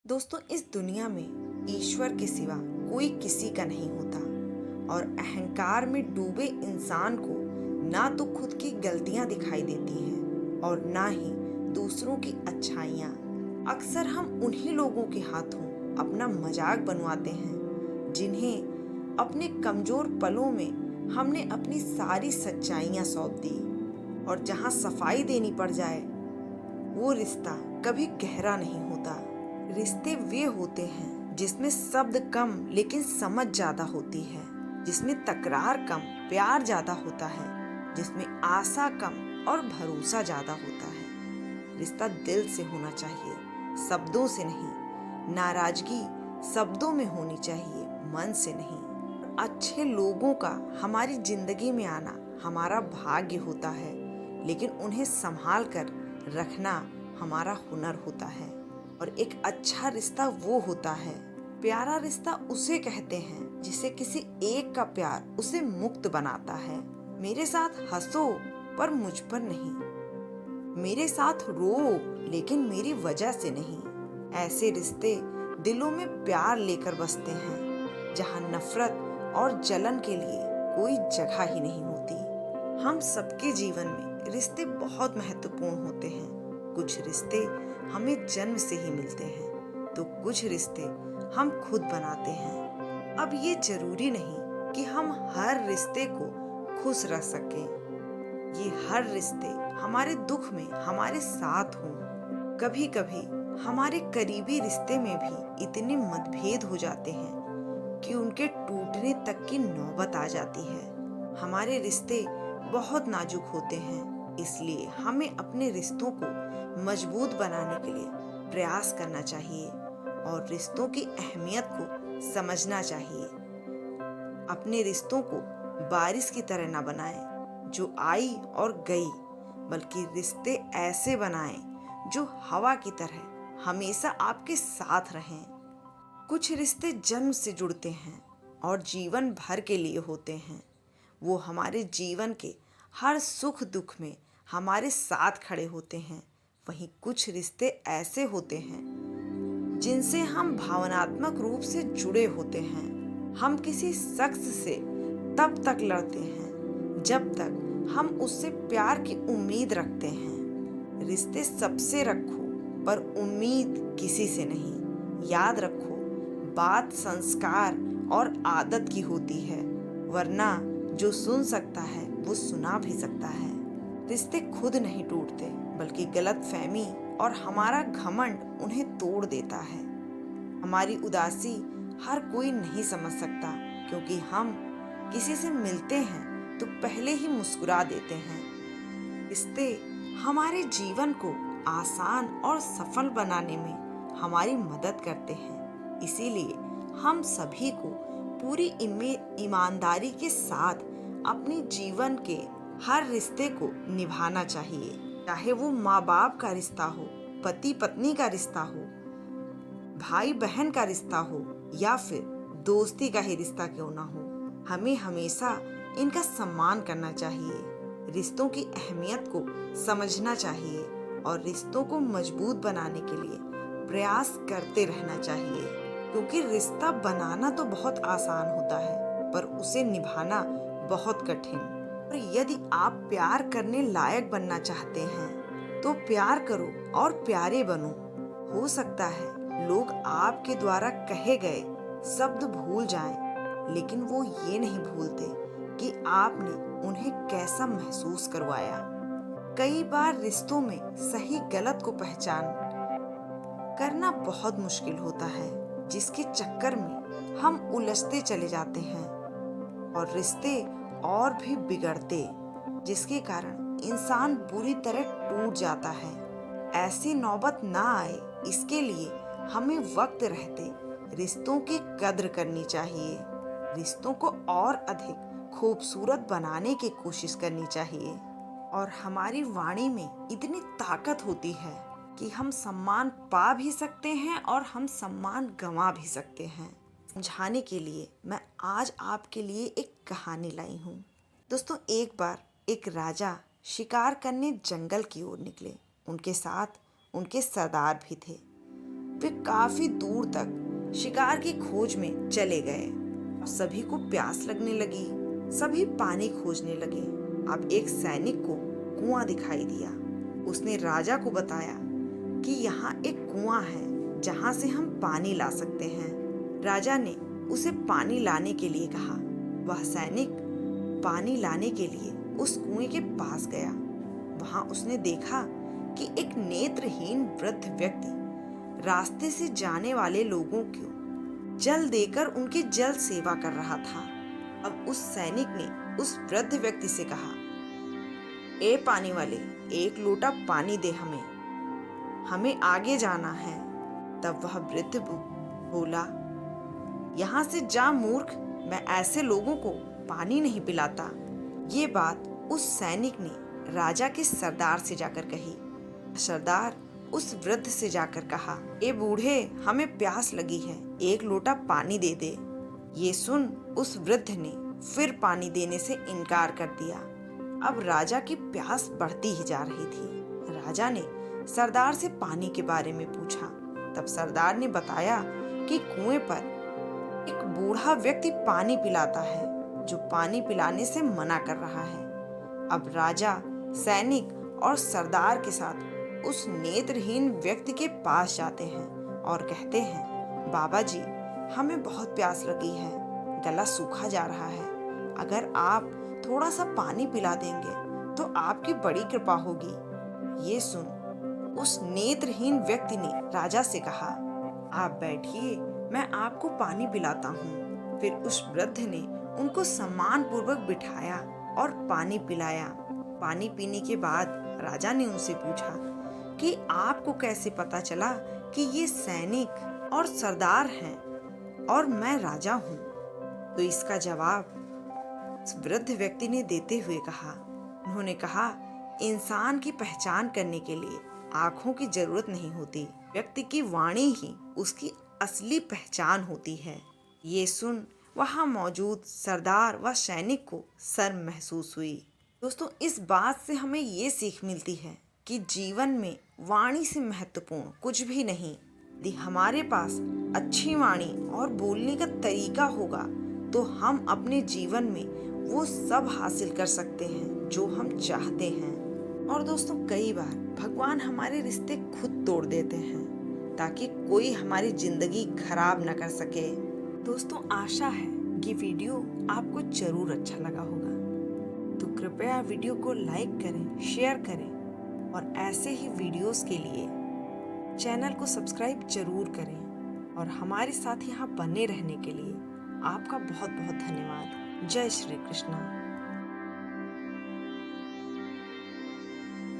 दोस्तों, इस दुनिया में ईश्वर के सिवा कोई किसी का नहीं होता और अहंकार में डूबे इंसान को ना तो खुद की गलतियां दिखाई देती हैं और ना ही दूसरों की अच्छाइयाँ। अक्सर हम उन्हीं लोगों के हाथों अपना मजाक बनवाते हैं जिन्हें अपने कमजोर पलों में हमने अपनी सारी सच्चाइयाँ सौंप दी, और जहाँ सफाई देनी पड़ जाए वो रिश्ता कभी गहरा नहीं होता। रिश्ते वे होते हैं जिसमें शब्द कम लेकिन समझ ज्यादा होती है, जिसमें तकरार कम प्यार ज्यादा होता है, जिसमें आशा कम और भरोसा ज्यादा होता है। रिश्ता दिल से होना चाहिए, शब्दों से नहीं। नाराजगी शब्दों में होनी चाहिए, मन से नहीं। अच्छे लोगों का हमारी जिंदगी में आना हमारा भाग्य होता है, लेकिन उन्हें संभाल कर रखना हमारा हुनर होता है। और एक अच्छा रिश्ता वो होता है, प्यारा रिश्ता उसे कहते हैं जिसे किसी एक का प्यार उसे मुक्त बनाता है। मेरे साथ हंसो पर मुझ पर नहीं, मेरे साथ रो लेकिन मेरी वजह से नहीं। ऐसे रिश्ते दिलों में प्यार लेकर बसते हैं, जहाँ नफरत और जलन के लिए कोई जगह ही नहीं होती। हम सबके जीवन में रिश्ते बहुत महत्वपूर्ण होते हैं। कुछ रिश्ते हमें जन्म से ही मिलते हैं, तो कुछ रिश्ते हम खुद बनाते हैं। अब ये जरूरी नहीं कि हम हर रिश्ते को खुश रख सकें। ये हर रिश्ते हमारे दुख में हमारे साथ हों। कभी कभी हमारे करीबी रिश्ते में भी इतने मतभेद हो जाते हैं कि उनके टूटने तक की नौबत आ जाती है। हमारे रिश्ते बहुत नाजुक होते हैं, इसलिए हमें अपने रिश्तों को मजबूत बनाने के लिए प्रयास करना चाहिए और रिश्तों की अहमियत को समझना चाहिए। अपने रिश्तों को बारिश की तरह ना बनाएं जो आई और गई, बल्कि रिश्ते ऐसे बनाएं जो हवा की तरह हमेशा आपके साथ रहें। कुछ रिश्ते जन्म से जुड़ते हैं और जीवन भर के लिए होते हैं। वो हमारे जीवन के हर सुख दुख में हमारे साथ खड़े होते हैं। वहीं कुछ रिश्ते ऐसे होते हैं जिनसे हम भावनात्मक रूप से जुड़े होते हैं। हम किसी शख्स से तब तक लड़ते हैं जब तक हम उससे प्यार की उम्मीद रखते हैं। रिश्ते सबसे रखो पर उम्मीद किसी से नहीं। याद रखो, बात संस्कार और आदत की होती है, वरना जो सुन सकता है वो सुना भी सकता है। रिश्ते खुद नहीं टूटते, बल्कि गलतफहमी और हमारा घमंड उन्हें तोड़ देता है। हमारी उदासी हर कोई नहीं समझ सकता, क्योंकि हम किसी से मिलते हैं तो पहले ही मुस्कुरा देते हैं। रिश्ते हमारे जीवन को आसान और सफल बनाने में हमारी मदद करते हैं। इसीलिए हम सभी को पूरी ईमानदारी के साथ अपने जीवन के हर रिश्ते को निभाना चाहिए, चाहे वो माँ बाप का रिश्ता हो, पति पत्नी का रिश्ता हो, भाई बहन का रिश्ता हो या फिर दोस्ती का ही रिश्ता क्यों ना हो। हमें हमेशा इनका सम्मान करना चाहिए, रिश्तों की अहमियत को समझना चाहिए और रिश्तों को मजबूत बनाने के लिए प्रयास करते रहना चाहिए। क्योंकि रिश्ता बनाना तो बहुत आसान होता है, पर उसे निभाना बहुत कठिन। और यदि आप प्यार करने लायक बनना चाहते हैं तो प्यार करो और प्यारे बनो। हो सकता है लोग आपके द्वारा कहे गए शब्द भूल जाएं, लेकिन वो ये नहीं भूलते कि आपने उन्हें कैसा महसूस करवाया। कई बार रिश्तों में सही गलत को पहचान करना बहुत मुश्किल होता है, जिसके चक्कर में हम उलझते चले जाते हैं और रिश्ते और भी बिगड़ते, जिसके कारण इंसान बुरी तरह टूट जाता है। ऐसी नौबत ना आए, इसके लिए हमें वक्त रहते रिश्तों की कद्र करनी चाहिए। रिश्तों को और अधिक खूबसूरत बनाने की कोशिश करनी चाहिए। और हमारी वाणी में इतनी ताकत होती है कि हम सम्मान पा भी सकते हैं और हम सम्मान गंवा भी सकते हैं। समझाने के लिए मैं आज आपके लिए एक कहानी लाई हूँ। दोस्तों, एक बार एक राजा शिकार करने जंगल की ओर निकले। उनके साथ उनके सरदार भी थे। वे काफी दूर तक शिकार की खोज में चले गए। सभी को प्यास लगने लगी, सभी पानी खोजने लगे। अब एक सैनिक को कुआं दिखाई दिया। उसने राजा को बताया कि यहाँ एक कुआं है जहाँ से हम पानी ला सकते हैं। राजा ने उसे पानी लाने के लिए कहा। वह सैनिक पानी लाने के लिए उस कुएं के पास गया। वहां उसने देखा कि एक नेत्रहीन वृद्ध व्यक्ति रास्ते से जाने वाले लोगों को जल देकर उनकी जल सेवा कर रहा था। अब उस सैनिक ने उस वृद्ध व्यक्ति से कहा, ए पानी वाले, एक लोटा पानी दे, हमें आगे जाना है। तब वह वृद्ध बोला, यहाँ से जा मूर्ख, मैं ऐसे लोगों को पानी नहीं पिलाता। ये बात उस सैनिक ने राजा के सरदार से जाकर कही। सरदार उस वृद्ध से जाकर कहा, ए बूढ़े, हमें प्यास लगी है, एक लोटा पानी दे दे। ये सुन उस वृद्ध ने फिर पानी देने से इनकार कर दिया। अब राजा की प्यास बढ़ती ही जा रही थी। राजा ने सरदार से पानी के बारे में पूछा। तब सरदार ने बताया कि कुएं पर एक बूढ़ा व्यक्ति पानी पिलाता है जो पानी पिलाने से मना कर रहा है। अब राजा सैनिक और सरदार के साथ उस नेत्रहीन व्यक्ति के पास जाते हैं और कहते हैं, बाबा जी, हमें बहुत प्यास लगी है, गला सूखा जा रहा है। अगर आप थोड़ा सा पानी पिला देंगे तो आपकी बड़ी कृपा होगी। ये सुन उस नेत्रहीन व्यक्ति ने राजा से कहा, आप बैठिए, मैं आपको पानी पिलाता हूँ। फिर उस वृद्ध ने उनको सम्मान पूर्वक बिठाया और पानी पिलाया। पानी पीने के बाद राजा ने उनसे पूछा कि आपको कैसे पता चला कि ये सैनिक और सरदार हैं और मैं राजा हूँ? तो इसका जवाब उस वृद्ध व्यक्ति ने देते हुए कहा, उन्होंने कहा, इंसान की पहचान करने के लिए आँखों की जरूरत नहीं होती, व्यक्ति की वाणी ही उसकी असली पहचान होती है। ये सुन वहाँ मौजूद सरदार व सैनिक को शर्म महसूस हुई। दोस्तों, इस बात से हमें ये सीख मिलती है कि जीवन में वाणी से महत्वपूर्ण कुछ भी नहीं। यदि हमारे पास अच्छी वाणी और बोलने का तरीका होगा तो हम अपने जीवन में वो सब हासिल कर सकते हैं जो हम चाहते हैं। और दोस्तों, कई बार भगवान हमारे रिश्ते खुद तोड़ देते हैं ताकि कोई हमारी जिंदगी खराब न कर सके। दोस्तों, आशा है कि वीडियो आपको जरूर अच्छा लगा होगा, तो कृपया वीडियो को लाइक करें, शेयर करें और ऐसे ही वीडियोस के लिए चैनल को सब्सक्राइब जरूर करें। और हमारे साथ यहाँ बने रहने के लिए आपका बहुत बहुत धन्यवाद। जय श्री कृष्णा।